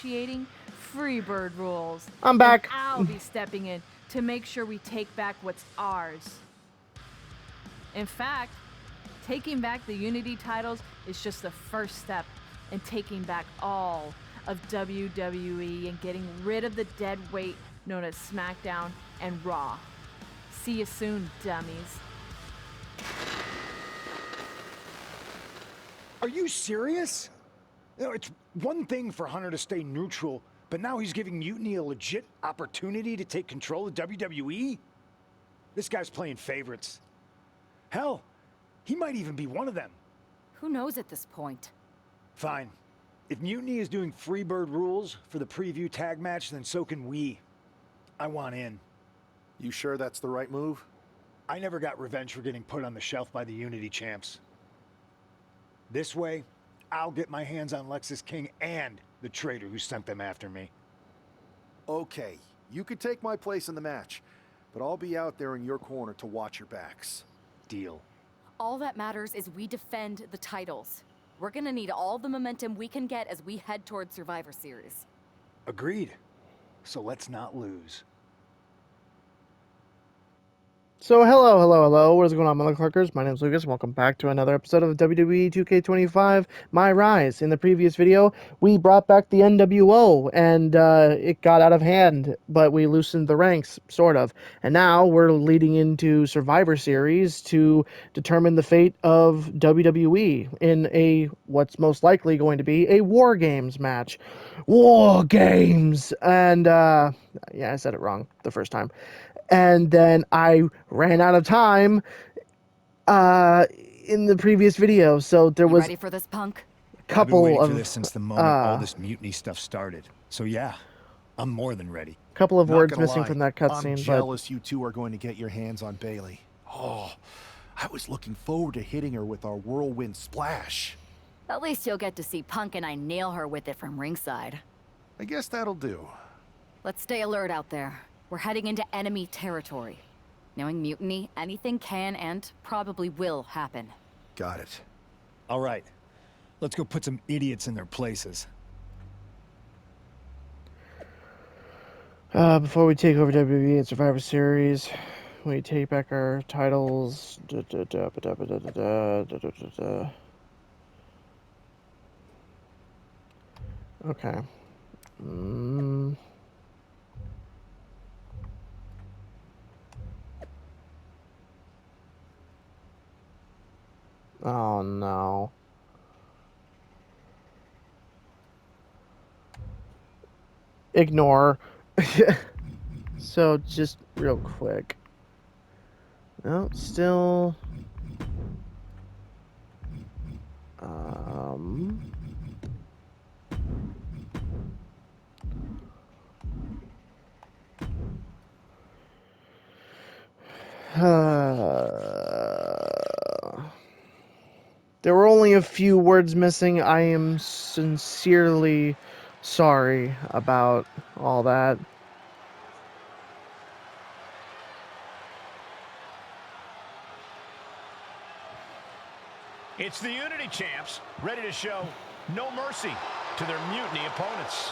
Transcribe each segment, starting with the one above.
initiating Freebird rules. I'm back. And I'll be stepping in to make sure we take back what's ours. In fact, taking back the Unity titles is just the first step in taking back all of WWE and getting rid of the dead weight known as SmackDown and Raw. See you soon, dummies. Are you serious? You know, it's one thing for Hunter to stay neutral, but now he's giving Mutiny a legit opportunity to take control of WWE? This guy's playing favorites. Hell, he might even be one of them. Who knows at this point? Fine. If Mutiny is doing Freebird rules for the preview tag match, then so can we. I want in. You sure that's the right move? I never got revenge for getting put on the shelf by the Unity champs. This way, I'll get my hands on Lexus King and the traitor who sent them after me. Okay, you could take my place in the match, but I'll be out there in your corner to watch your backs. Deal. All that matters is we defend the titles. We're gonna need all the momentum we can get as we head toward Survivor Series. Agreed. So let's not lose. So hello, what is going on, motherfuckers? My name is Lucas, and welcome back to another episode of WWE 2K25, MyRise. In the previous video, we brought back the NWO, and it got out of hand, but we loosened the ranks, sort of. And now we're leading into Survivor Series to determine the fate of WWE in a, what's most likely going to be, a War Games match. War Games! And, yeah, I said it wrong the first time. And then I ran out of time in the previous video, so there was ready for this, punk? a couple I've been waiting of for this since the moment all this mutiny stuff started. So yeah, I'm more than ready. couple of Not words gonna missing lie, from that I'm cutscene, but jealous you two are going to get your hands on Bailey. Oh, I was looking forward to hitting her with our whirlwind splash. At least you'll get to see Punk and I nail her with it from ringside. I guess that'll do. Let's stay alert out there. We're heading into enemy territory. Knowing Mutiny, anything can and probably will happen. Got it. All right, let's go put some idiots in their places. before we take over WWE and Survivor Series, we take back our titles. Okay. Oh no. Ignore. So just real quick. No, still. There were only a few words missing. I am sincerely sorry about all that. It's the Unity champs, ready to show no mercy to their Mutiny opponents.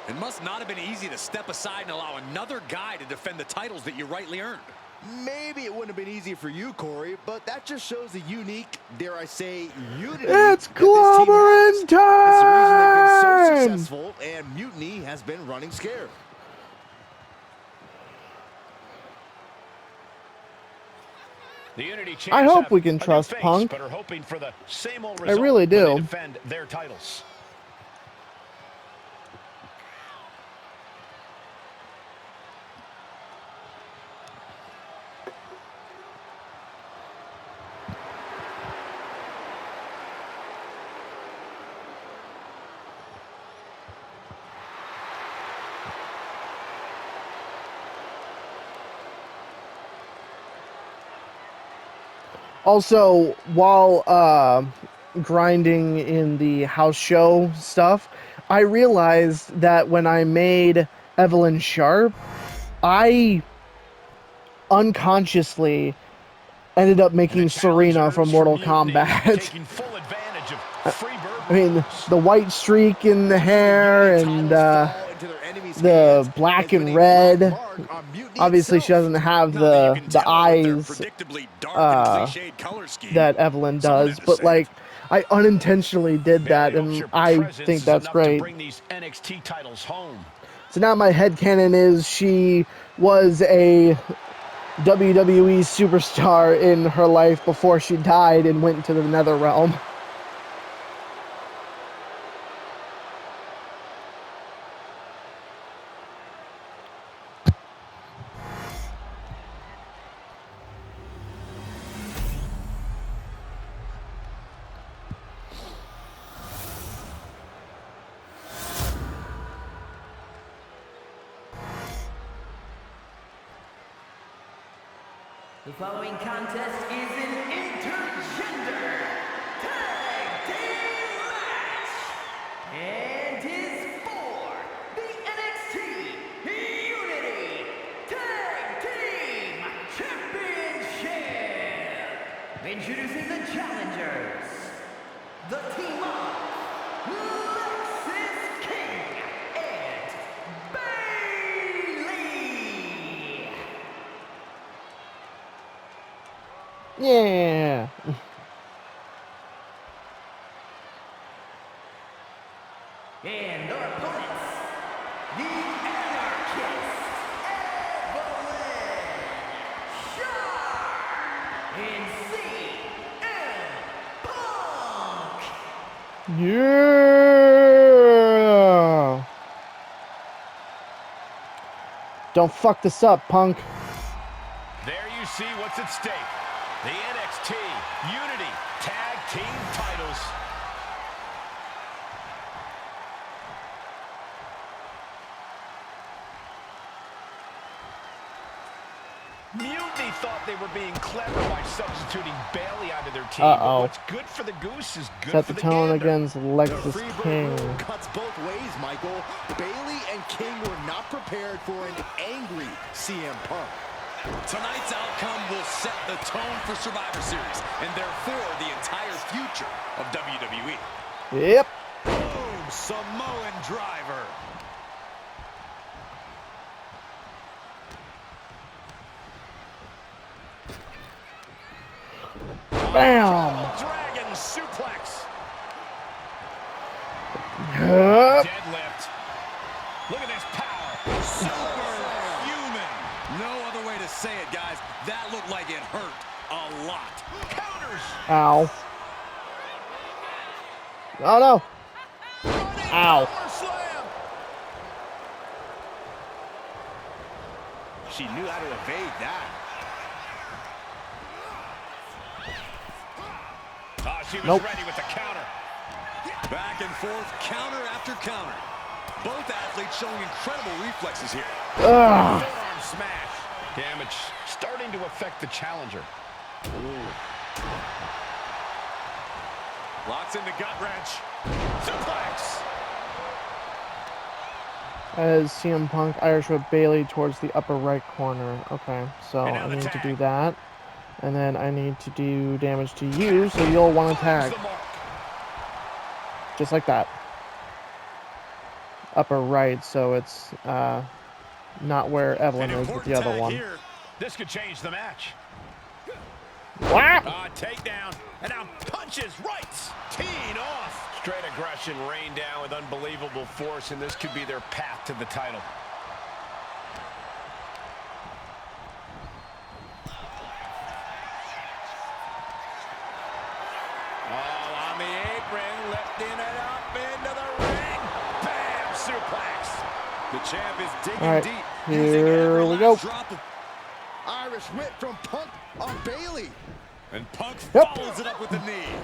It must not have been easy to step aside and allow another guy to defend the titles that you rightly earned. Maybe it wouldn't have been easy for you, Corey, but that just shows the unique, dare I say, unity. It's clobbering time! That's the reason they've been so successful, and Mutiny has been running scared. The Unity champs I hope have we can a new trust face, Punk. but are hoping for the same old I result really when they do. defend their titles. Also, while grinding in the house show stuff, I realized that when I made Evelyn Sharp, I unconsciously ended up making Serena from Mortal Kombat. Taking full advantage of Freebird I mean, the white streak in the hair and the black and red. Obviously, she doesn't have the eyes predictably dark and cliched color scheme. that Evelyn does, but like, I unintentionally did that, and I think that's great. Bring these NXT titles home. So now my headcanon is she was a WWE superstar in her life before she died and went to the nether realm. The following contest is an intergender tag team match and is for the NXT Unity Tag Team Championship. Introducing the challengers, the team of Lexis King and Bayley. Yeah. And our opponents, the Anarchist, Evelyn, Sharp, and CM Punk. Yeah. Don't fuck this up, Punk. There you see what's at stake. The NXT Unity Tag Team titles. Mutiny thought they were being clever by substituting Bayley onto their team. Uh-oh. What's good for the goose is good Set for the the tone gander. against Lexis King. Cuts both ways, Michael. Bayley and King were not prepared for an angry CM Punk. Tonight's outcome will set the tone for Survivor Series, and therefore the entire future of WWE. Yep. Boom! Samoan driver. Bam. Dragon suplex. Yup. Deadlift. Look at this power. Superhuman. No other way to say it, guys. That looked like it hurt a lot. Counters. Ow. Oh no. Ow. Power slam. She knew how to evade that. Oh, she was Nope. ready with the counter. Back and forth, counter after counter. Both athletes showing incredible reflexes here. Ugh. Forearm smash. Damage starting to affect the challenger. Lots in the gut wrench. Suplex. As CM Punk Irish whip Bayley towards the upper right corner. Okay, so And now I the need to tag. do that. And then I need to do damage to you, so you'll want to Finds tag. the mark. Just like that. Upper right, so it's not where Evelyn An is, but the important other tag one. here. This could change the match. What? Takedown. And now punches rights. Teeing off. Straight aggression rained down with unbelievable force, and this could be their path to the title. Oh, on the apron, lifting it up into the ring. Bam! Suplex. The champ is digging All right, deep. here we go. Irish whip from Punk on Bayley. And Punk Yep. follows it up with the knee.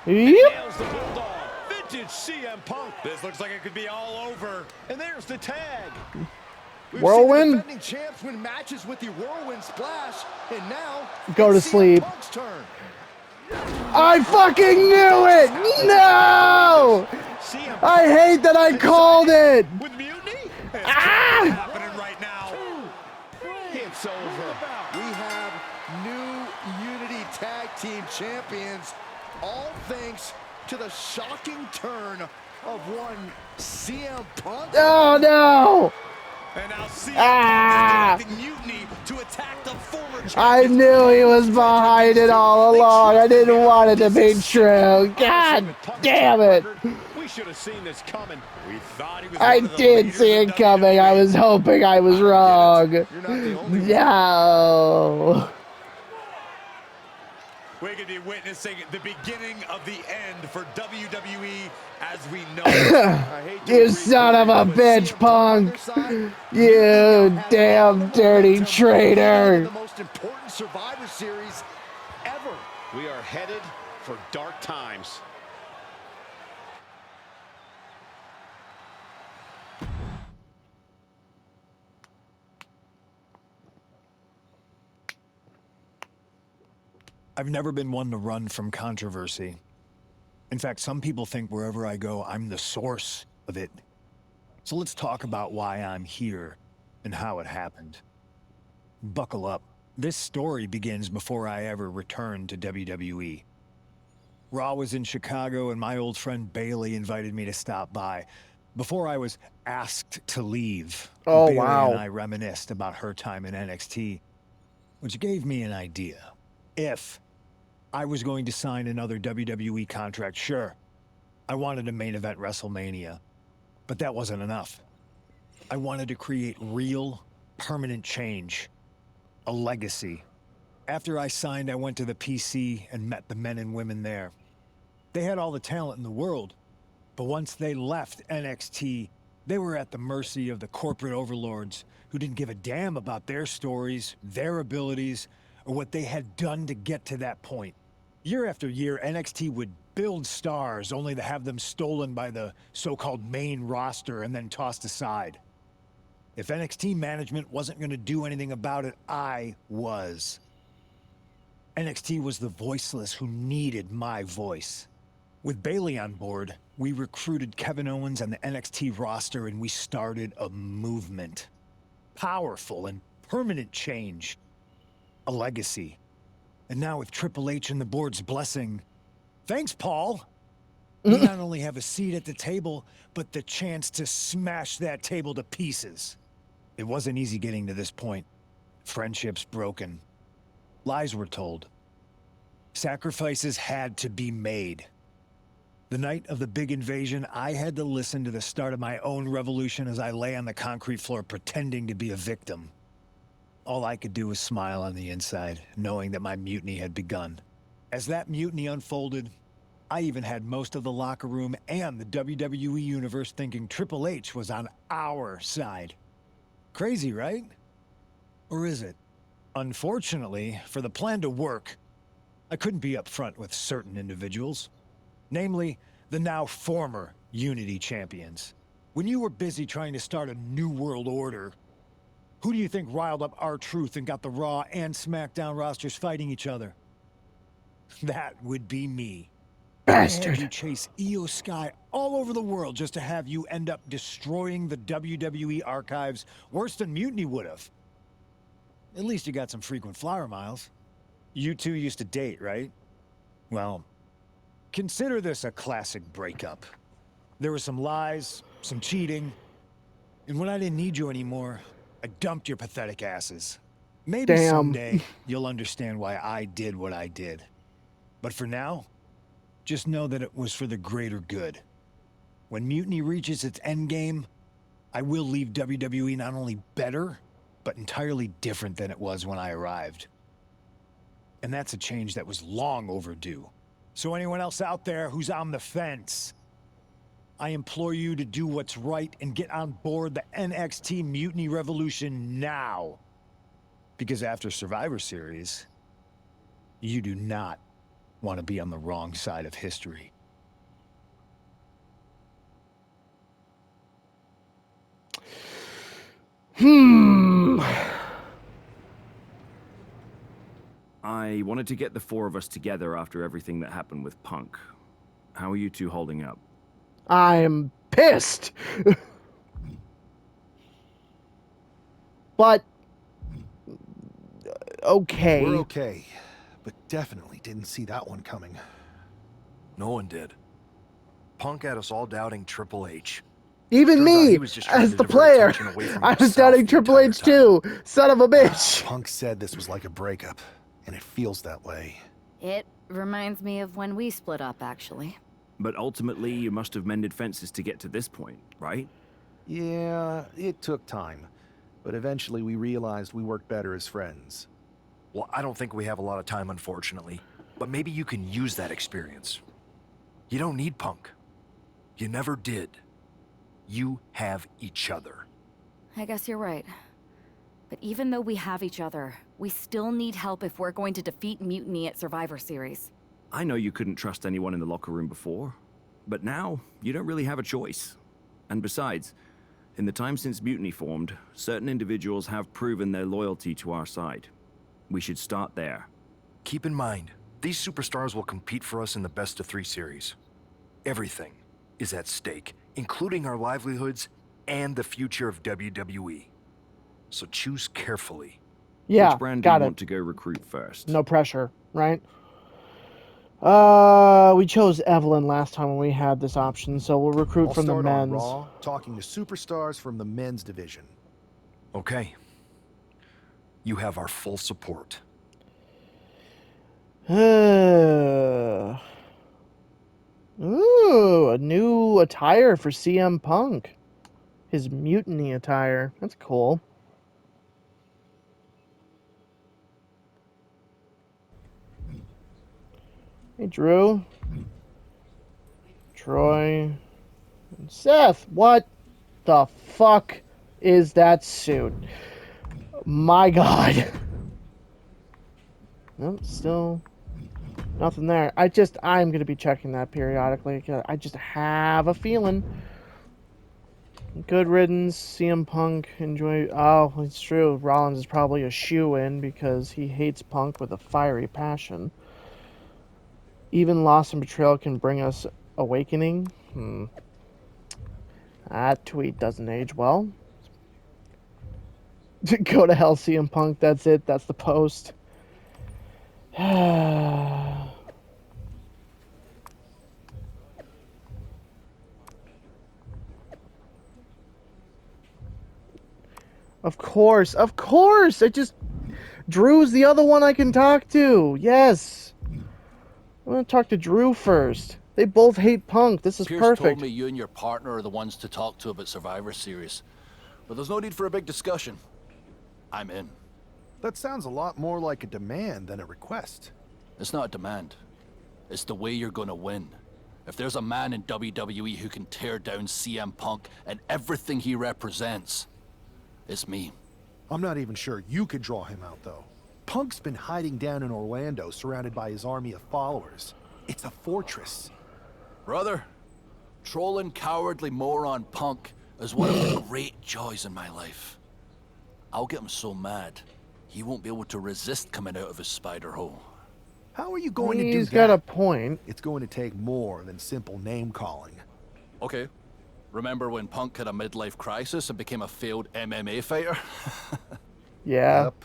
Yep. Nails the bulldog. Vintage CM Punk. This looks like it could be all over. And there's the tag. We've Whirlwind? seen the defending champs win matches with the whirlwind splash, and now Go to it's CM sleep. Punk's turn. I fucking knew it! No! CM I hate that I called it! with mutiny. Ah! Happening right now. It's over. We have new Unity Tag Team Champions, all thanks to the shocking turn of one CM Punk. Oh no! And now CM Ah! Punk is directing Mutiny to attack the former champion. I knew he was behind it all along. I didn't want it to be true. God damn it! We should have seen this coming. We thought he was I one of the did leaders see of it coming. I WWE. was hoping I was wrong. You're not the only one. No. We could be witnessing the beginning of the end for WWE as we know it. You son of a bitch, Punk. You damn dirty traitor. The most important Survivor Series ever. We are headed for dark times. I've never been one to run from controversy. In fact, some people think wherever I go, I'm the source of it. So let's talk about why I'm here and how it happened. Buckle up. This story begins before I ever returned to WWE. Raw was in Chicago and my old friend Bailey invited me to stop by. Before I was asked to leave, Oh, Bailey wow. and I reminisced about her time in NXT, which gave me an idea. If I was going to sign another WWE contract, sure, I wanted to main event WrestleMania, but that wasn't enough. I wanted to create real, permanent change, a legacy. After I signed, I went to the PC and met the men and women there. They had all the talent in the world, but once they left NXT, they were at the mercy of the corporate overlords who didn't give a damn about their stories, their abilities, or what they had done to get to that point. Year after year, NXT would build stars only to have them stolen by the so-called main roster and then tossed aside. If NXT management wasn't going to do anything about it, I was. NXT was the voiceless who needed my voice. With Bailey on board, we recruited Kevin Owens and the NXT roster and we started a movement. Powerful and permanent change. A legacy. And now with Triple H and the board's blessing, thanks, Paul. We not only have a seat at the table, but the chance to smash that table to pieces. It wasn't easy getting to this point. Friendships broken. Lies were told. Sacrifices had to be made. The night of the big invasion, I had to listen to the start of my own revolution as I lay on the concrete floor pretending to be a victim. All I could do was smile on the inside, knowing that my mutiny had begun. As that mutiny unfolded, I even had most of the locker room and the WWE Universe thinking Triple H was on our side. Crazy, right? Or is it? Unfortunately, for the plan to work, I couldn't be upfront with certain individuals. Namely, the now former Unity champions. When you were busy trying to start a new world order, who do you think riled up R-Truth and got the Raw and SmackDown rosters fighting each other? That would be me. Bastard. I had you chase Io Sky all over the world just to have you end up destroying the WWE archives worse than Mutiny would have. At least you got some frequent flower miles. You two used to date, right? Well, consider this a classic breakup. There were some lies, some cheating, and when I didn't need you anymore, I dumped your pathetic asses. Maybe Damn. someday you'll understand why I did what I did. But for now, just know that it was for the greater good. When Mutiny reaches its endgame, I will leave WWE not only better, but entirely different than it was when I arrived. And that's a change that was long overdue. So anyone else out there who's on the fence, I implore you to do what's right and get on board the NXT Mutiny Revolution now. Because after Survivor Series, you do not want to be on the wrong side of history. I wanted to get the four of us together after everything that happened with Punk. How are you two holding up? I'm pissed. But okay. We're okay, but definitely didn't see that one coming. No one did. Punk had us all doubting Triple H. Even Turns out me, he was just trying as to the divert player, attention away from I was himself doubting the Triple entire H time. too. Son of a bitch. Punk said this was like a breakup, and it feels that way. It reminds me of when we split up, actually. But ultimately, you must have mended fences to get to this point, right? Yeah, it took time. But eventually we realized we worked better as friends. Well, I don't think we have a lot of time, unfortunately. But maybe you can use that experience. You don't need Punk. You never did. You have each other. I guess you're right. But even though we have each other, we still need help if we're going to defeat Mutiny at Survivor Series. I know you couldn't trust anyone in the locker room before, but now you don't really have a choice. And besides, in the time since Mutiny formed, certain individuals have proven their loyalty to our side. We should start there. Keep in mind, these superstars will compete for us in the best-of-3 series. Everything is at stake, including our livelihoods and the future of WWE. So choose carefully. Yeah, Which brand do you got it. want to go recruit first? No pressure, right? We chose Evelyn last time when we had this option, so we'll recruit I'll from the start on men's. Raw, talking to superstars from the men's division. Okay. You have our full support. Ooh, a new attire for CM Punk. His mutiny attire. That's cool. Hey, Drew. Troy. And Seth. What the fuck is that suit? My God. Nope, still nothing there. I'm going to be checking that periodically. I just have a feeling. Good riddance, CM Punk, enjoy... Oh, it's true. Rollins is probably a shoo-in because he hates Punk with a fiery passion. Even loss and betrayal can bring us awakening. That tweet doesn't age well. Go to hell, CM Punk. That's it. That's the post. Of course. Drew's the other one I can talk to. Yes. I'm gonna talk to Drew first. They both hate Punk. This is Pierce perfect. told me you and your partner are the ones to talk to about Survivor Series. But there's no need for a big discussion. I'm in. That sounds a lot more like a demand than a request. It's not a demand. It's the way you're gonna win. If there's a man in WWE who can tear down CM Punk and everything he represents, it's me. I'm not even sure you could draw him out, though. Punk's been hiding down in Orlando, surrounded by his army of followers. It's a fortress. Brother, trolling cowardly moron Punk is one of the great joys in my life. I'll get him so mad, he won't be able to resist coming out of his spider hole. How are you going to do that? He's got a point. It's going to take more than simple name-calling. Okay. Remember when Punk had a midlife crisis and became a failed MMA fighter? Yeah. Yep.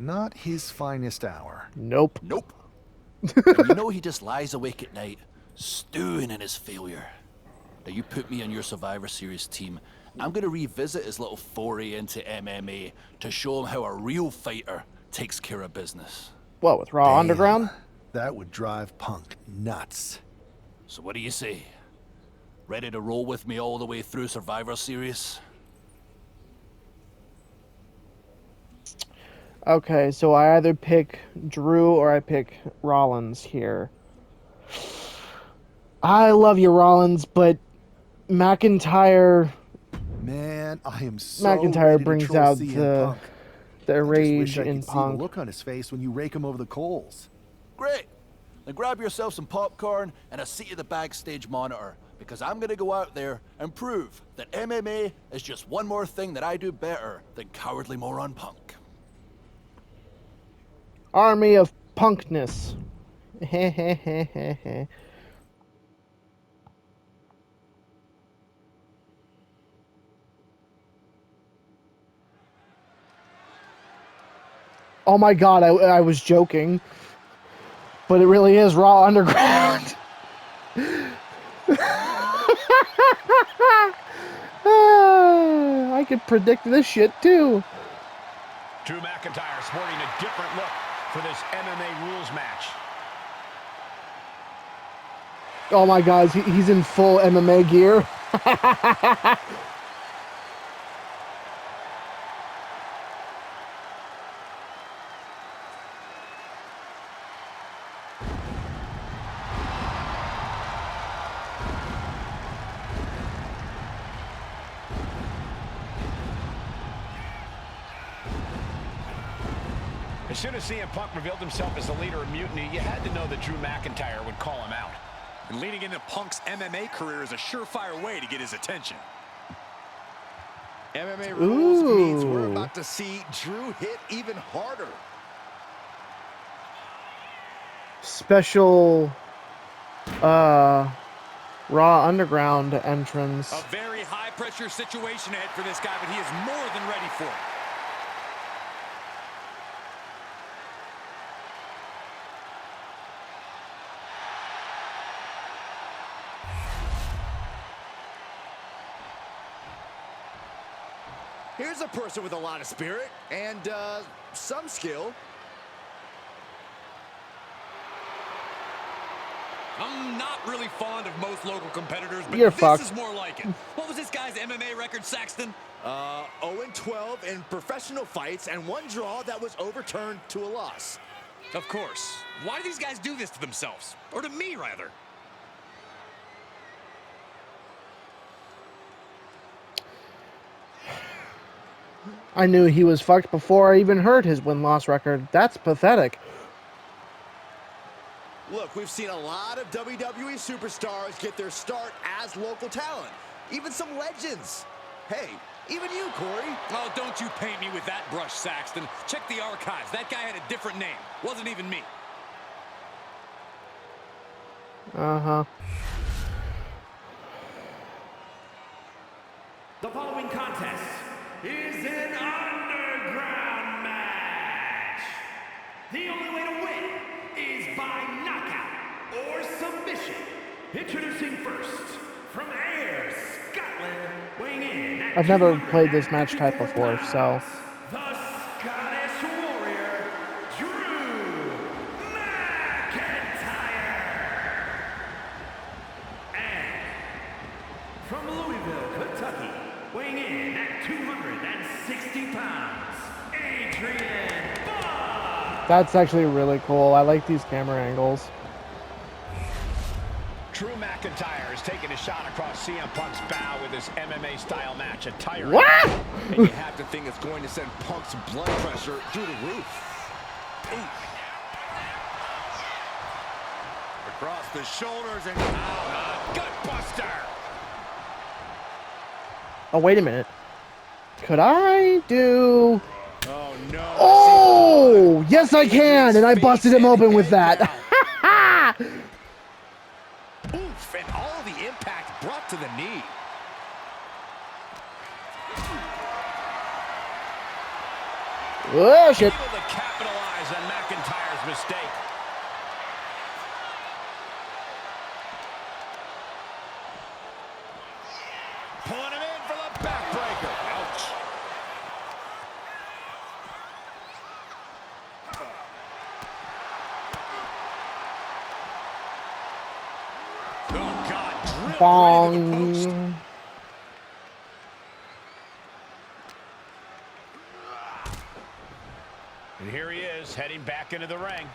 Not his finest hour. Nope. Nope. And you know he just lies awake at night, stewing in his failure. Now you put me on your Survivor Series team, I'm gonna revisit his little foray into MMA to show him how a real fighter takes care of business. What, with Raw Underground? That would drive Punk nuts. So what do you say? Ready to roll with me all the way through Survivor Series? Okay, so I either pick Drew or I pick Rollins here. I love you, Rollins, but McIntyre... Man, I am so McIntyre ready brings to troll out CM Punk. the I rage just wish I in could see Punk. the look on his face when you rake him over the coals. Great. Then grab yourself some popcorn and a seat at the backstage monitor, because I'm gonna go out there and prove that MMA is just one more thing that I do better than cowardly moron Punk. Army of Punkness. Oh my God, I was joking. But it really is Raw Underground. can predict this shit too. Drew McIntyre sporting a different look for this MMA rules match. Oh my God, he's in full MMA gear. As soon as CM Punk revealed himself as the leader of Mutiny, you had to know that Drew McIntyre would call him out. And leading into Punk's MMA career is a surefire way to get his attention. MMA rules means we're about to see Drew hit even harder. Special Raw Underground entrance. A very high-pressure situation ahead for this guy, but he is more than ready for it. Here's a person with a lot of spirit and some skill. I'm not really fond of most local competitors, but You're this fucked. is more like it. What was this guy's MMA record, Saxton? 0-12 in professional fights and one draw that was overturned to a loss. Of course. Why do these guys do this to themselves? Or to me, rather? I knew he was fucked before I even heard his win-loss record. That's pathetic. Look, we've seen a lot of WWE superstars get their start as local talent. Even some legends. Hey, even you, Corey. Oh, don't you paint me with that brush, Saxton. Check the archives. That guy had a different name. Wasn't even me. Uh-huh. The following contest is an underground match. The only way to win is by knockout or submission. Introducing first, from Ayr, Scotland, weighing in at I've never played this match type before, so... the Scottish Warrior, Drew McIntyre. And from Louisville, Kentucky, weighing in at 260 pounds, Adrian Buck. That's actually really cool. I like these camera angles. Drew McIntyre is taking a shot across CM Punk's bow with his MMA-style match attire. What? And you have to think it's going to send Punk's blood pressure through the roof. Across the shoulders and Gutbuster! Oh, wait a minute. Could I do... Oh, no. Oh! Yes, I can! And I busted him open with that. Oof, and all the impact brought to the knee. Oh, shit. Able to capitalize on McIntyre's mistake. Pulling him in for the backbreaker. Ouch. oh God, drilled right into the post. Bong. And here he is, heading back into the ring.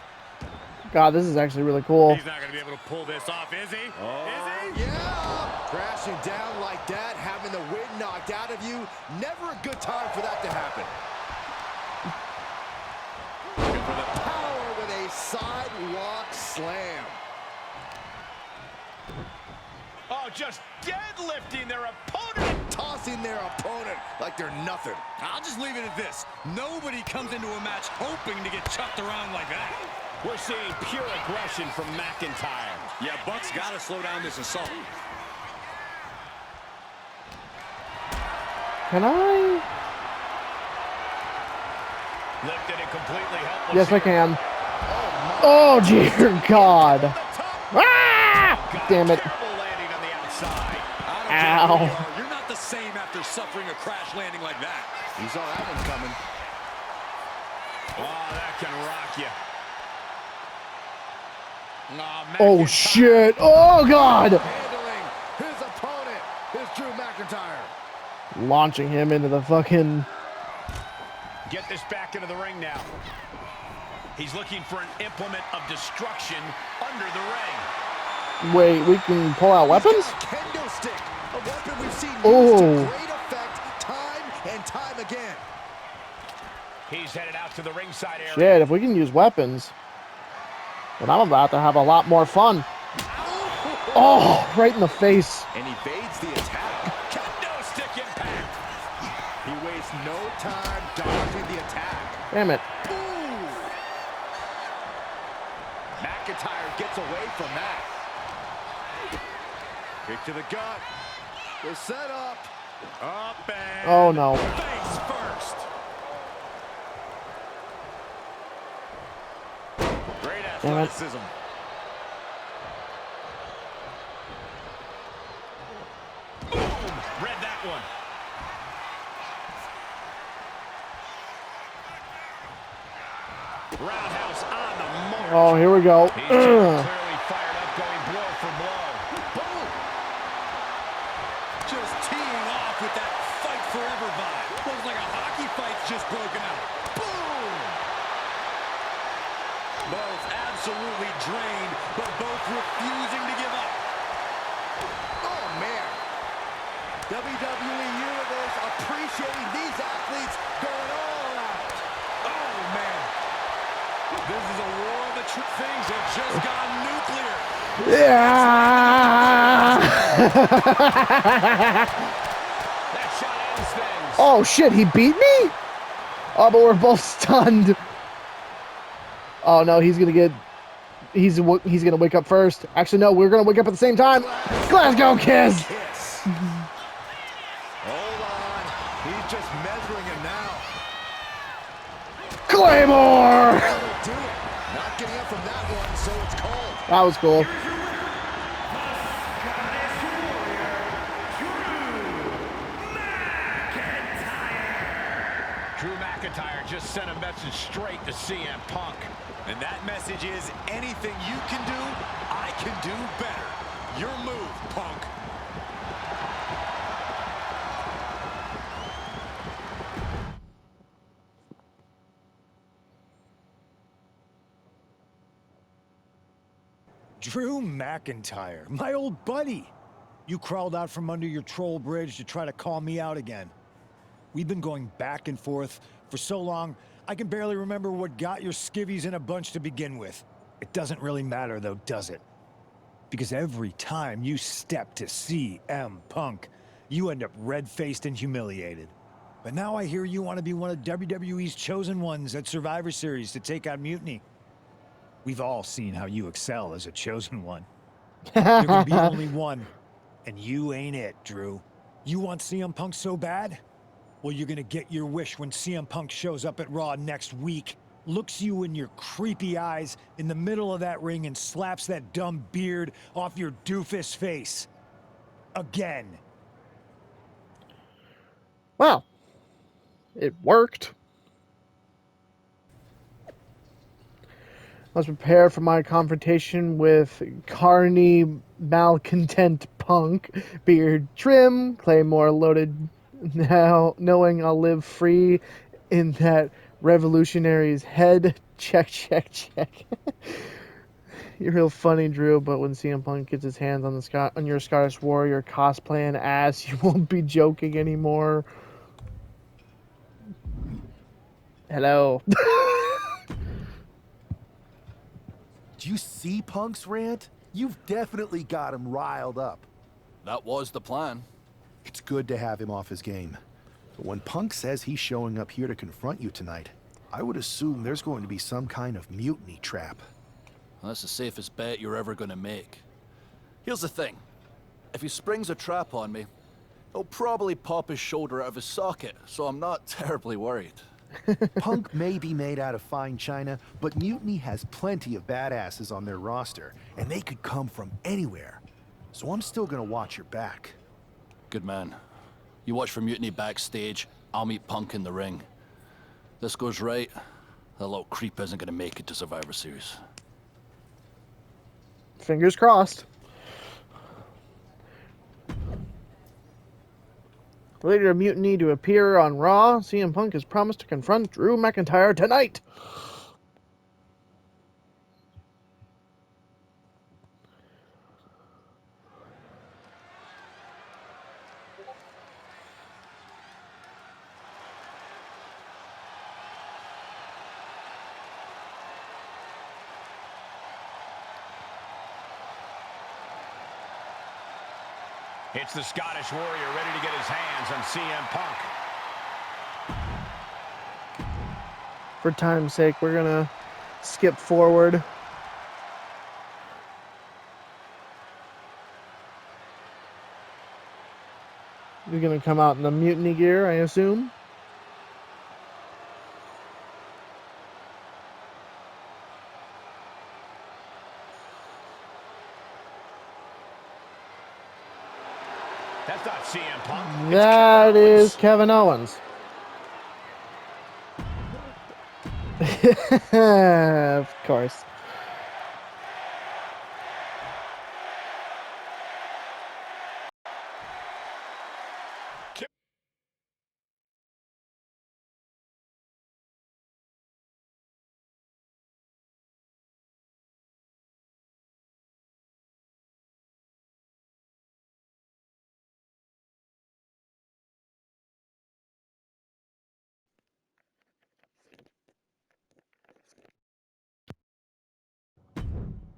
God, this is actually really cool. He's not going to be able to pull this off, is he? Oh, yeah. Crashing down like that, having the wind knocked out of you. Never a good time for that to happen. Looking for the power with a sidewalk slam. Oh, just deadlifting their opponent. Tossing their opponent like they're nothing. I'll just leave it at this. Nobody comes into a match hoping to get chucked around like that. We're seeing pure aggression from McIntyre. Yeah, Buck's got to slow down this assault. Can I? Lifted and completely helpless. Yes, I can. Oh, dear God. Ah! Damn it. Terrible landing on the outside. Ow. You're not the same after suffering a crash landing like that. He saw that one coming. Oh, that can rock you. Oh, shit. Oh, God. Handling his opponent is Drew McIntyre. Launching him into the fucking... Get this back into the ring now. He's looking for an implement of destruction under the ring. Wait, we can pull out weapons? Kendo stick, a weapon we've seen used Oh. to great effect time and time again. He's headed out to the ringside area. Shit, if we can use weapons, then I'm about to have a lot more fun. Oh, right in the face. And evades the attack. Kendo stick impact. He wastes no time dodging the attack. Damn it. Ooh. McIntyre gets away from that. Kick to the gut. The setup. Up and Oh, no. face first. Great Damn it. athleticism. Boom. Read that one. Roundhouse on the mark. Oh, here we go. He's clearly fired up, going blow for blow. Boom. Just teeing off with that fight forever vibe. Looks like a hockey fight's just broken out. Boom. Both absolutely drained, but both refusing to give up. Oh, man. WWE Universe appreciating these athletes going all out. Oh, man. This is a war of the things have just gone nuclear. Yeah. That shot ends things. Oh, shit, he beat me? Oh, but we're both stunned. Oh, no, he's going to get... He's going to wake up first. Actually, no, we're going to wake up at the same time. Glasgow Kiss. Hold on. He's just measuring him now. Claymore. That'll do it. Not getting up from that one, so it's called. That was cool. Drew McIntyre just sent a message straight to CM Punk. And that message is, anything you can do, I can do better. Your move, Punk. Drew McIntyre, my old buddy. You crawled out from under your troll bridge to try to call me out again. We've been going back and forth for so long, I can barely remember what got your skivvies in a bunch to begin with. It doesn't really matter though, does it? Because every time you step to CM Punk, you end up red-faced and humiliated. But now I hear you want to be one of WWE's chosen ones at Survivor Series to take out Mutiny. We've all seen how you excel as a chosen one. There can be only one, and you ain't it, Drew. You want CM Punk so bad? Well, you're gonna get your wish when CM Punk shows up at Raw next week, looks you in your creepy eyes in the middle of that ring and slaps that dumb beard off your doofus face. Again. Well, it worked. I was prepared for my confrontation with carny, malcontent Punk, beard trim, claymore loaded. Now, knowing I'll live free in that revolutionary's head. Check, check, check. You're real funny, Drew, but when CM Punk gets his hands on on your Scottish Warrior cosplaying ass, you won't be joking anymore. Hello. Do you see Punk's rant? You've definitely got him riled up. That was the plan. It's good to have him off his game. But when Punk says he's showing up here to confront you tonight, I would assume there's going to be some kind of mutiny trap. Well, that's the safest bet you're ever going to make. Here's the thing. If he springs a trap on me, he'll probably pop his shoulder out of his socket, so I'm not terribly worried. Punk may be made out of fine china, but Mutiny has plenty of badasses on their roster, and they could come from anywhere. So I'm still gonna watch your back. Good man. You watch for Mutiny backstage, I'll meet Punk in the ring. This goes right, that little creep isn't gonna make it to Survivor Series. Fingers crossed. The leader of Mutiny to appear on Raw. CM Punk has promised to confront Drew McIntyre tonight. It's the Scottish Warrior ready to get his hands on CM Punk. For time's sake, we're going to skip forward. He's going to come out in the Mutiny gear, I assume. That's not CM Punk. That is Kevin Owens. Of course.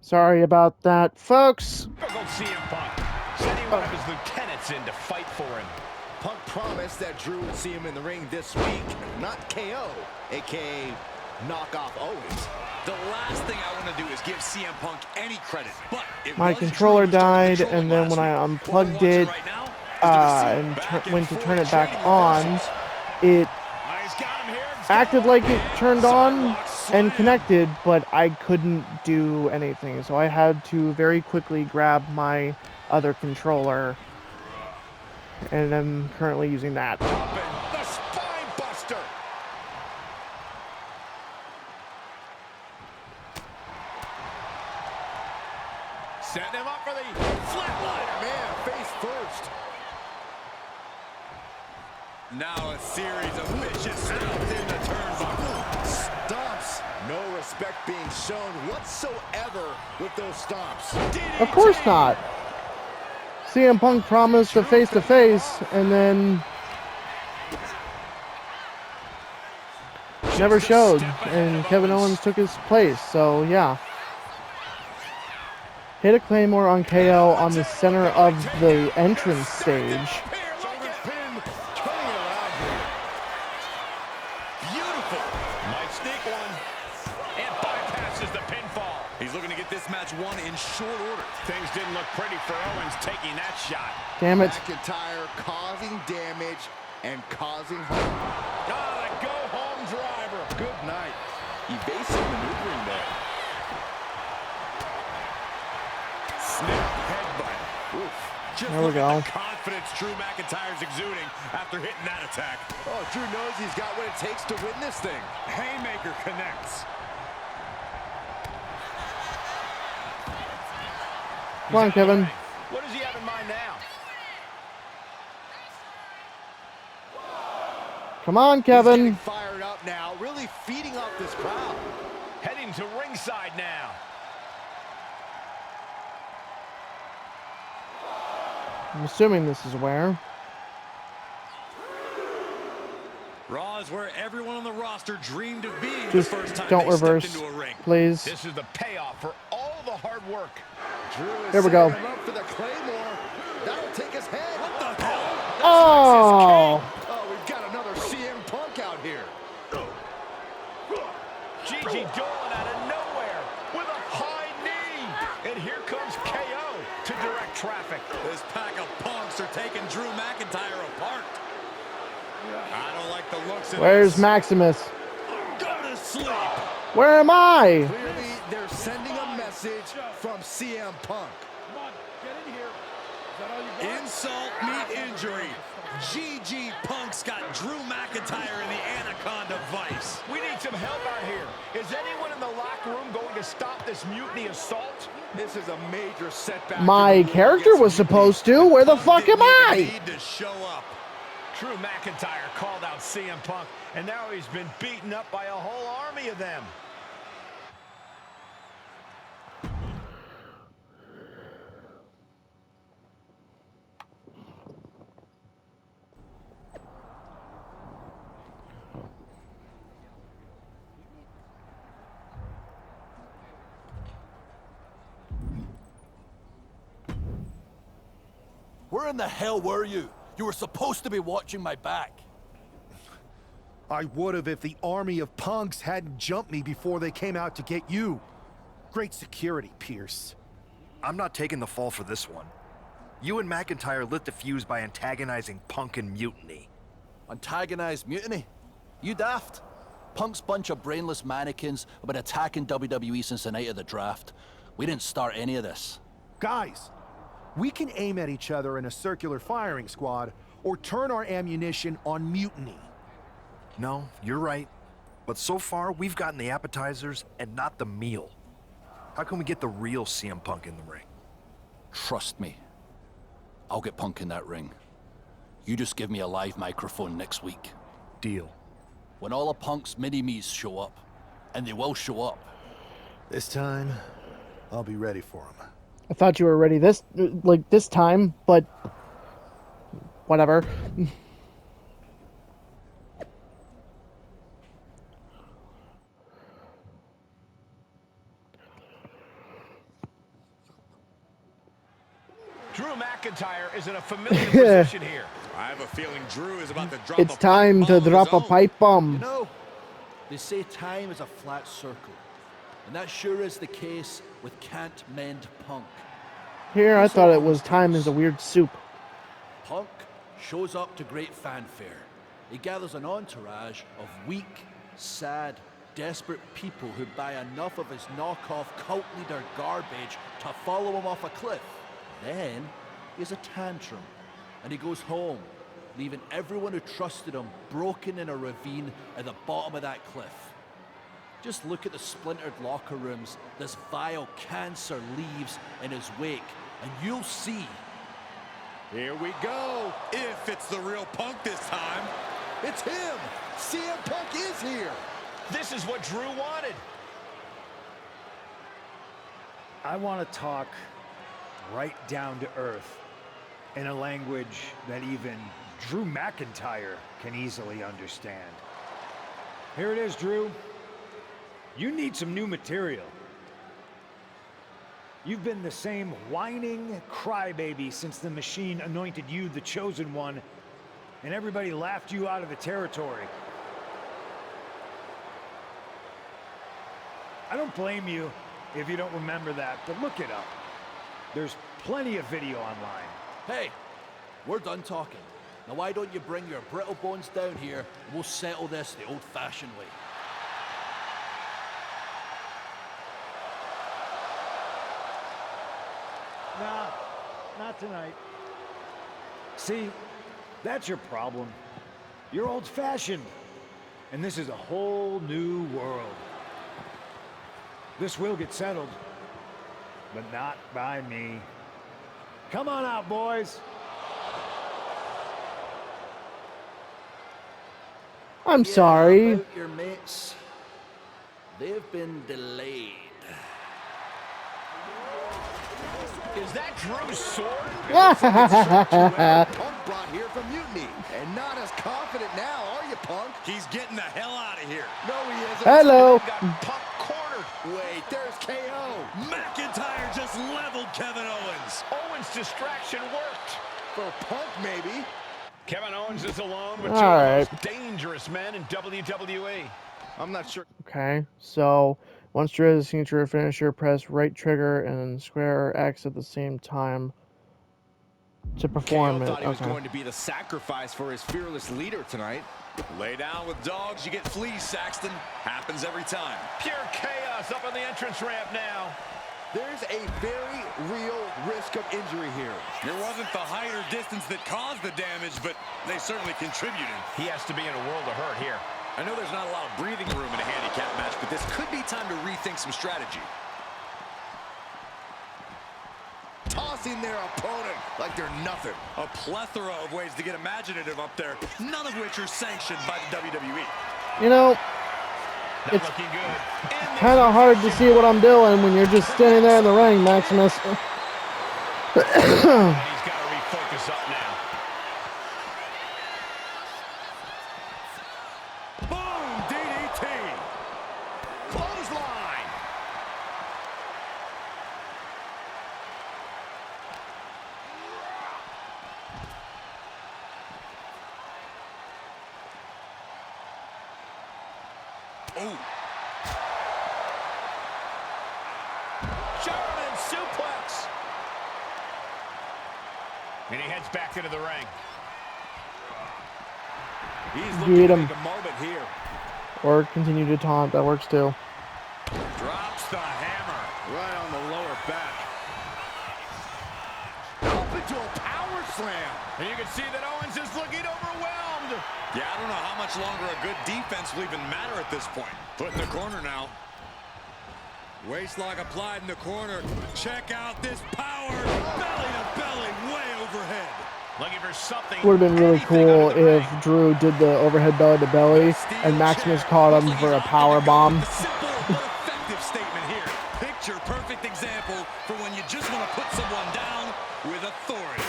Sorry about that, folks. CM Punk. Said he wanted his lieutenants in to fight for him. Punk promised that Drew would see him in the ring this week, not KO, aka knock off Owens. The last thing I want to do is give CM Punk any credit, but My controller died, and then when I unplugged it and went to turn it back on, it acted like it turned on and connected, but I couldn't do anything. So I had to very quickly grab my other controller, and I'm currently using that. The spine buster. Setting him up for the flatliner. Man, face first. now a series of vicious stomps in the turnbuckle. Stomps. No respect being shown whatsoever with those stomps. Of course not. CM Punk promised a face-to-face, and then never showed, and Kevin Owens took his place, so yeah. Hit a Claymore on KO on the center of the entrance stage. Beautiful. Might sneak one. And bypasses the pinfall. He's looking to get this match won in short order. Things didn't look pretty for Owens taking that shot. Damn it. McIntyre causing damage and causing harm. Ah, the go-home driver. Good night. Evasive maneuvering there. Snap headbutt. Oof. Just There we look at go. the confidence Drew McIntyre's exuding after hitting that attack. Oh, Drew knows he's got what it takes to win this thing. Haymaker connects. Come on, Kevin. What does he have in mind now? Come on, He's getting Kevin. fired up now, really feeding off this crowd. Heading to ringside now. I'm assuming this is where. Raw is where everyone on the roster dreamed of being Just the first time don't they reverse, stepped into a ring. please. This is the payoff for all the hard work. Drew is There we go. setting him up for the Claymore. That'll take his head. What the hell? Oh! Oh, we've got another CM Punk out here. Gigi Dolan out of nowhere with a high knee. And here comes KO to direct traffic. This pack of punks are taking Drew McIntyre apart. I don't like the looks of Where's this. Maximus? Go to sleep. Where am I? Clearly, they're sending a message from CM Punk. Insult meet injury. GG Punk's got Drew McIntyre in the Anaconda Vice. We need some help out here. Is anyone in the locker room going to stop this mutiny assault? This is a major setback. My character was supposed to. Where the fuck am I? Need to show up. Drew McIntyre called out CM Punk, and now he's been beaten up by a whole army of them. Where in the hell were you? You were supposed to be watching my back. I would have if the army of punks hadn't jumped me before they came out to get you. Great security, Pierce. I'm not taking the fall for this one. You and McIntyre lit the fuse by antagonizing Punk and Mutiny. Antagonized Mutiny? You daft? Punk's bunch of brainless mannequins have been attacking WWE since the night of the draft. We didn't start any of this. Guys, we can aim at each other in a circular firing squad or turn our ammunition on Mutiny. No, you're right. But so far, we've gotten the appetizers and not the meal. How can we get the real CM Punk in the ring? Trust me. I'll get Punk in that ring. You just give me a live microphone next week. Deal. When all of Punk's mini-me's show up, and they will show up. This time, I'll be ready for him. I thought you were ready this time, but whatever. Drew McIntyre is in a familiar position here. I have a feeling Drew is about to drop It's time to drop a pipe bomb. You know, they say time is a flat circle. And that sure is the case with Can't Mend Punk. Here, I thought it was time is a weird soup. Punk shows up to great fanfare. He gathers an entourage of weak, sad, desperate people who buy enough of his knockoff cult leader garbage to follow him off a cliff. Then, he has a tantrum, and he goes home, leaving everyone who trusted him broken in a ravine at the bottom of that cliff. Just look at the splintered locker rooms this vile cancer leaves in his wake, and you'll see. Here we go. If it's the real Punk this time. It's him! CM Punk is here! This is what Drew wanted. I want to talk right down to earth in a language that even Drew McIntyre can easily understand. Here it is, Drew. You need some new material. You've been the same whining crybaby since the Machine anointed you the chosen one, and everybody laughed you out of the territory. I don't blame you if you don't remember that, but look it up. There's plenty of video online. Hey, we're done talking. Now why don't you bring your brittle bones down here and we'll settle this the old-fashioned way. Nah, not tonight. See, that's your problem. You're old-fashioned, and this is a whole new world. This will get settled, but not by me. Come on out, boys. I'm sorry. About your mates, they've been delayed. Is that Drew's sword? Punk brought here from Mutiny, and not as confident now, are you, Punk? He's getting the hell out of here. No, he isn't. Hello. Got Punk cornered. Wait, there's KO. McIntyre just leveled Kevin Owens. Owens' distraction worked. For Punk, maybe. Kevin Owens is alone with All two of right. the most dangerous men in WWE. I'm not sure. Okay, so once Drew has a signature finisher, press right trigger and square X at the same time to perform it. thought he was Okay. going to be the sacrifice for his fearless leader tonight. Lay down with dogs, you get fleas, Saxton. Happens every time. Pure chaos up on the entrance ramp now. There's a very real risk of injury here. It wasn't the height or distance that caused the damage, but they certainly contributed. He has to be in a world of hurt here. I know there's not a lot of breathing room in a handicap match, but this could be time to rethink some strategy. Tossing their opponent like they're nothing. A plethora of ways to get imaginative up there, none of which are sanctioned by the WWE. You know, it's kind of hard to see what I'm doing when you're just standing there in the ring, Maximus. He's got to refocus up now. Boom! DDT! Clothesline! Oh! German suplex! And he heads back into the ring. He's looking Get to him. make a moment here. Or continue to taunt. That works too. Drops the hammer right on the lower back. Up into a power slam. And you can see that Owens is looking overwhelmed. Yeah, I don't know how much longer a good defense will even matter at this point. Put in the corner now. Waistlock applied in the corner. Check out this power. Belly to belly, way overhead. Looking for something. Would have been really cool if Drew did the overhead belly to belly and Maximus caught him for a power bomb. Simple but effective statement here. Picture perfect example for when you just want to put someone down with authority.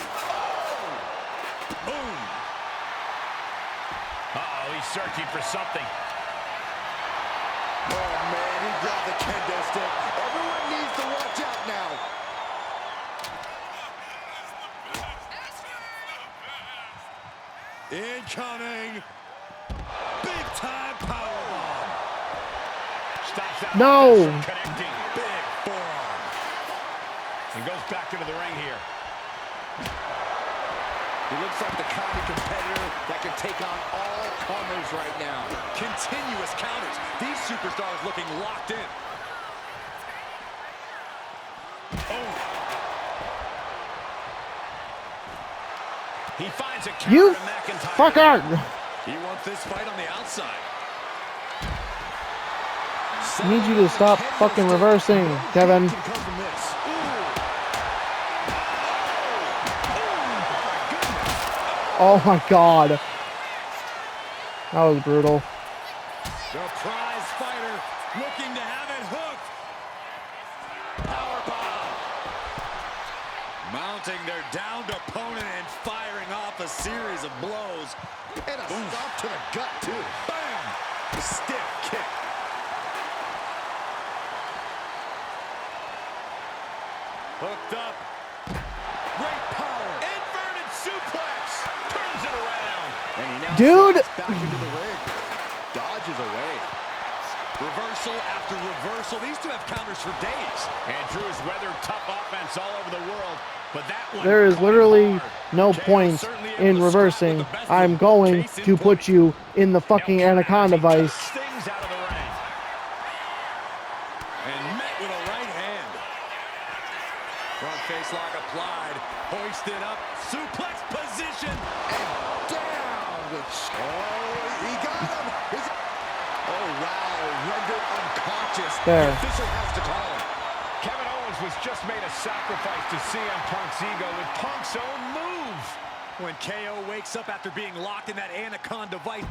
Boom. Uh-oh, he's searching for something. Oh, man, he grabbed the kendo stick. Everyone needs to watch out now. Incoming. Big time powerbomb. Stops out. No. Connecting. Big forearm. And goes back into the ring here. He looks like the kind of competitor that can take on all comers right now. Continuous counters. These superstars looking locked in. Oh. He finds a counter You to McIntyre. fucker! He wants this fight on the outside. I need you to stop fucking reversing, Kevin. Oh my god. That was brutal. The prize fighter looking to have it hooked. Powerbomb. Mounting their downed opponent and firing off a series of blows. And a stop to the gut, too. Bam! Stiff kick. Hooked up. Great power. Inverted suplex. Turns it around. And he now Dude! slides back into the ring. Dodges away. Reversal after reversal. These two have counters for days. And Drew's weathered tough offense all over the world. But that one There is literally no point in reversing. I'm going to put you in the fucking anaconda vice. Things out of the ring. And met with a right hand. Front face lock applied. Hoisted up. Suplex position. And down. Oh, he got him. Oh, wow. Rendered unconscious. There. The official has to call him. Kevin Owens was just made a sacrifice to CM Punk's ego with Punk's own move. When KO wakes up after being locked in that anaconda vice.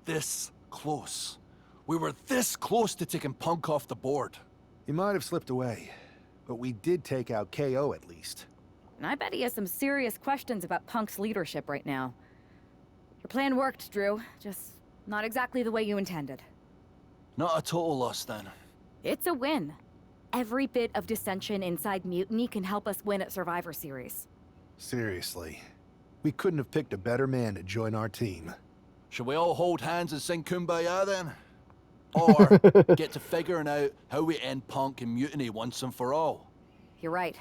This close. We were this close to taking Punk off the board. He might have slipped away, but we did take out KO at least. And I bet he has some serious questions about Punk's leadership right now. Your plan worked, Drew. Just not exactly the way you intended. Not a total loss then. It's a win. Every bit of dissension inside Mutiny can help us win at Survivor Series. Seriously, we couldn't have picked a better man to join our team. Should we all hold hands and sing Kumbaya then? Or get to figuring out how we end Punk and Mutiny once and for all? You're right.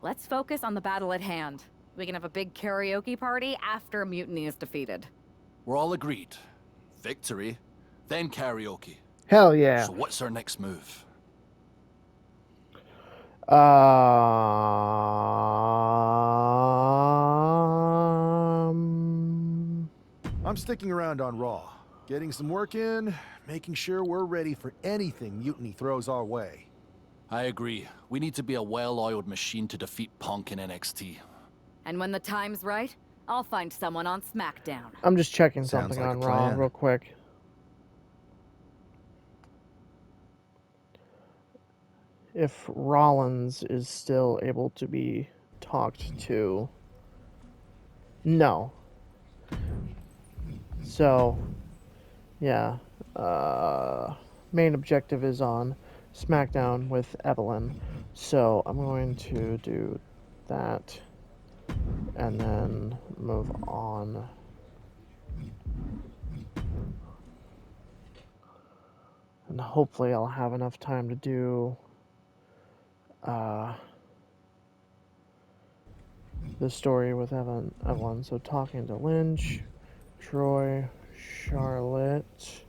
Let's focus on the battle at hand. We can have a big karaoke party after Mutiny is defeated. We're all agreed. Victory, then karaoke. Hell yeah. So what's our next move? I'm sticking around on Raw, getting some work in, making sure we're ready for anything Mutiny throws our way. I agree. We need to be a well-oiled machine to defeat Punk in NXT. And when the time's right, I'll find someone on SmackDown. I'm just checking Sounds something like on a Raw plan. real quick. If Rollins is still able to be talked to. No. So, yeah. Main objective is on SmackDown with Evelyn. So I'm going to do that and then move on. And hopefully I'll have enough time to do the story with Evelyn. So talking to Lynch, Troy, Charlotte,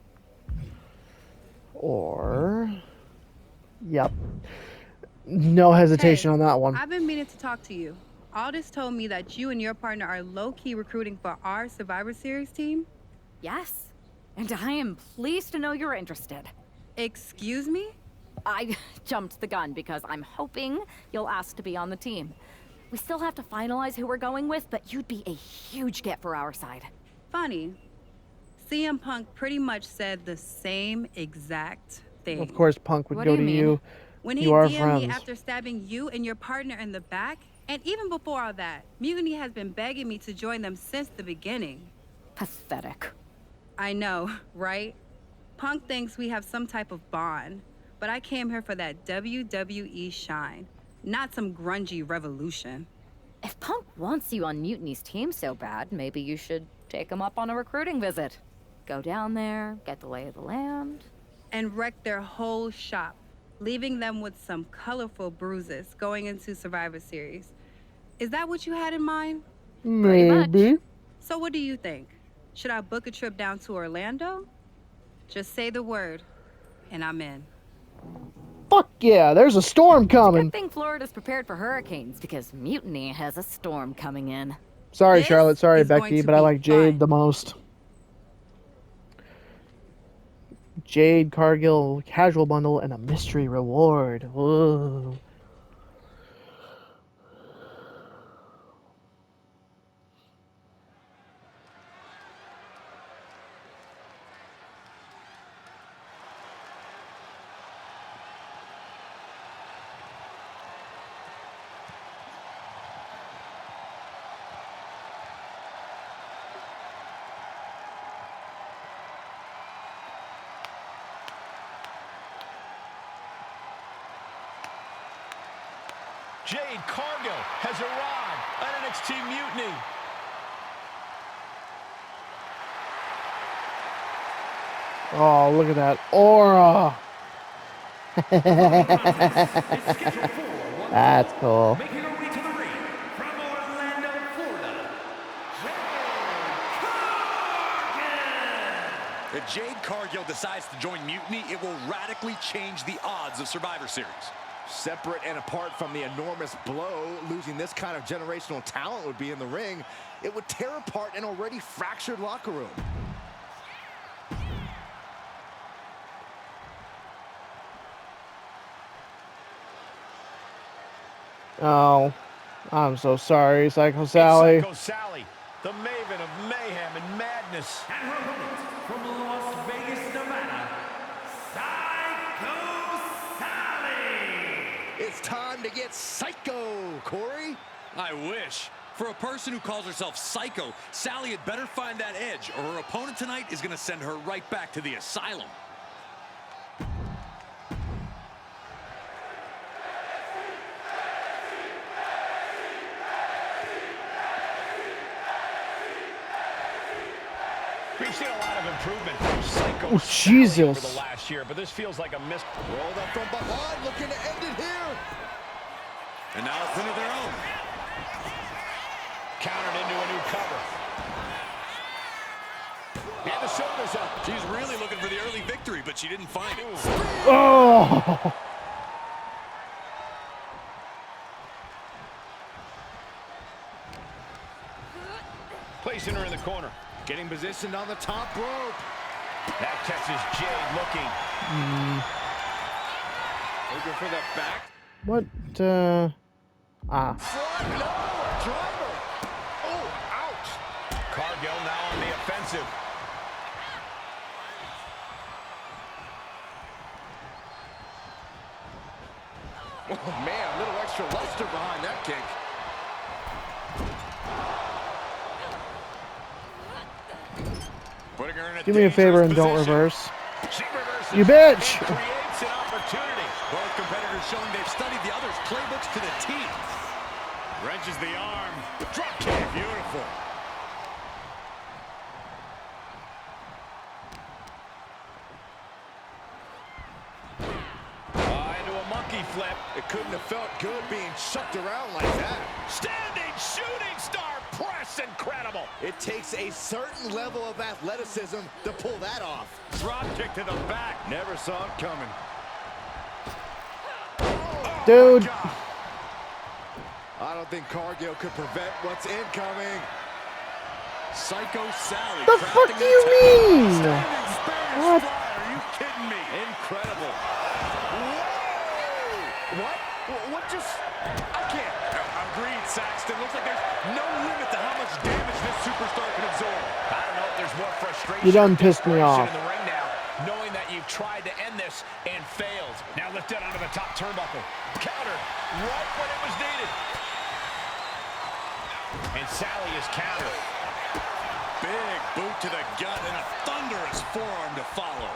or... Yep. No hesitation on that one. I've been meaning to talk to you. Aldous told me that you and your partner are low-key recruiting for our Survivor Series team. Yes, and I am pleased to know you're interested. Excuse me? I jumped the gun because I'm hoping you'll ask to be on the team. We still have to finalize who we're going with, but you'd be a huge get for our side. Funny. CM Punk pretty much said the same exact thing. Of course, Punk would What go do to you you. mean? When he You are DM'd friends. me after stabbing you and your partner in the back, and even before all that, Mutiny has been begging me to join them since the beginning. Pathetic. I know, right? Punk thinks we have some type of bond, but I came here for that WWE shine, not some grungy revolution. If Punk wants you on Mutiny's team so bad, maybe you should take him up on a recruiting visit. Go down there, get the lay of the land. And wreck their whole shop, leaving them with some colorful bruises going into Survivor Series. Is that what you had in mind? Maybe. So what do you think? Should I book a trip down to Orlando? Just say the word, and I'm in. Fuck yeah, there's a storm It's a coming. good thing Florida's prepared for hurricanes, because Mutiny has a storm coming in. Sorry, This Charlotte. Sorry, is going Becky, to but I be like Jade fun. the most. Jade, Cargill, casual bundle, and a mystery reward. Whoa. Jade Cargill has arrived at NXT Mutiny. Oh, look at that aura. That's cool. Making her way to the ring from Orlando, Florida, If Jade Cargill decides to join Mutiny, it will radically change the odds of Survivor Series. Separate and apart from the enormous blow losing this kind of generational talent would be in the ring, it would tear apart an already fractured locker room. Oh, I'm so sorry, Psycho Sally. Psycho Sally, the maven of mayhem and madness. and her opponent from Las Vegas, Nevada, Psycho Sally. It's time to get psycho, Corey. I wish. For a person who calls herself Psycho, Sally had better find that edge, or her opponent tonight is going to send her right back to the asylum. We've seen a lot of improvement from Psycho Oh, Sally over Jesus. the last year, but this feels like a miss. Rolled up from behind, looking to end it here. And now a pin of their own. Countered into a new cover. She's really looking for the early victory, but she didn't find it. Oh! Placing her in the corner. Getting positioned on the top rope. That catches Jade looking. Looking for the back. What, Front, no, driver. Oh, ouch. Cargill now on the offensive. Oh, man, a little extra luster behind that kick. Putting her in a give me a favor and don't position. reverse. She reverses. You bitch! It creates an opportunity. Both competitors showing they've studied the others' playbooks to the T. Wrenches the arm. Drop kick. Beautiful. Into a monkey flip. It couldn't have felt good being chucked around like that. Standing shooting star press. Incredible. It takes a certain level of athleticism to pull that off. Drop kick to the back. Never saw it coming. Dude. I don't think Cargill could prevent what's incoming. Psycho Sally. The fuck do you mean? What? Are you kidding me? Incredible. Whoa! What just... I can't. Agreed, Saxton. Looks like there's no limit to how much damage this superstar can absorb. I don't know if there's more frustration. You done pissed me off. In the ring now, knowing that you've tried to end this and failed. Now lifted onto the top turnbuckle. Countered right when it was needed. And Sally is countered. Big boot to the gut and a thunderous forearm to follow.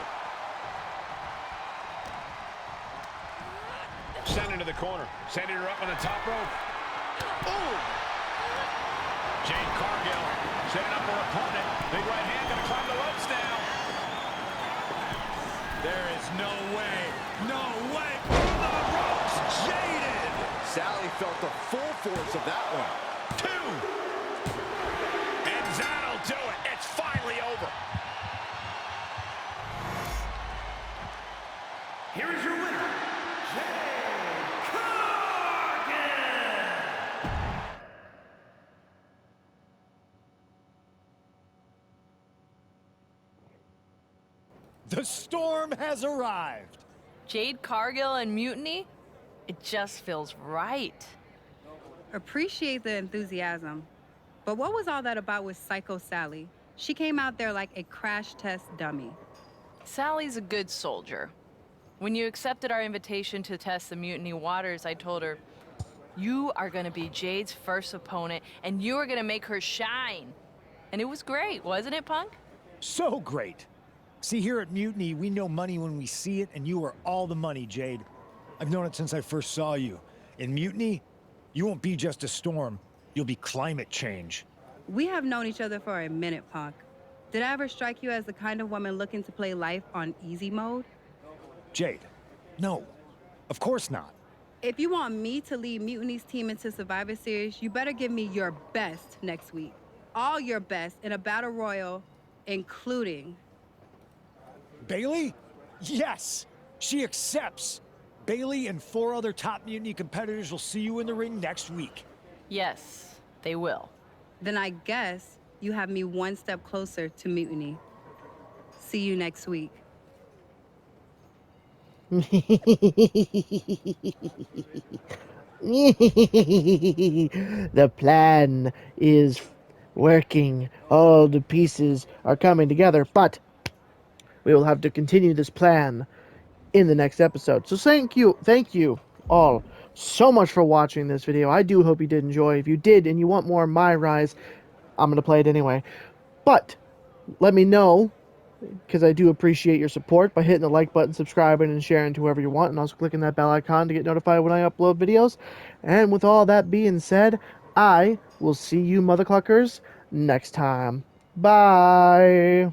Sending to the corner. Sending her up on the top rope. Ooh! Jade Cargill setting up her opponent. Big right hand gonna climb the ropes now. There is no way. No way. The ropes jaded. Sally felt the full force of that one. 2. And that'll do it. It's finally over. Here is your winner, Jade Cargill. The storm has arrived. Jade Cargill and Mutiny? It just feels right. Appreciate the enthusiasm. But what was all that about with Psycho Sally? She came out there like a crash test dummy. Sally's a good soldier. When you accepted our invitation to test the Mutiny waters, I told her, you are gonna be Jade's first opponent, and you are gonna make her shine. And it was great, wasn't it, Punk? So great. See, here at Mutiny, we know money when we see it, and you are all the money, Jade. I've known it since I first saw you. In Mutiny, you won't be just a storm. You'll be climate change. We have known each other for a minute, Punk. Did I ever strike you as the kind of woman looking to play life on easy mode? Jade, no. Of course not. If you want me to lead Mutiny's team into Survivor Series, you better give me your best next week. All your best in a battle royal, including... Bailey? Yes! She accepts! Bailey and 4 other top Mutiny competitors will see you in the ring next week. Yes, they will. Then I guess you have me one step closer to Mutiny. See you next week. The plan is working. All the pieces are coming together, but we will have to continue this plan in the next episode. So thank you all so much for watching this video. I do hope you did enjoy. If you did and you want more MyRise, I'm going to play it anyway. But let me know, because I do appreciate your support, by hitting the like button, subscribing, and sharing to whoever you want, and also clicking that bell icon to get notified when I upload videos. And with all that being said, I will see you mothercluckers next time. Bye!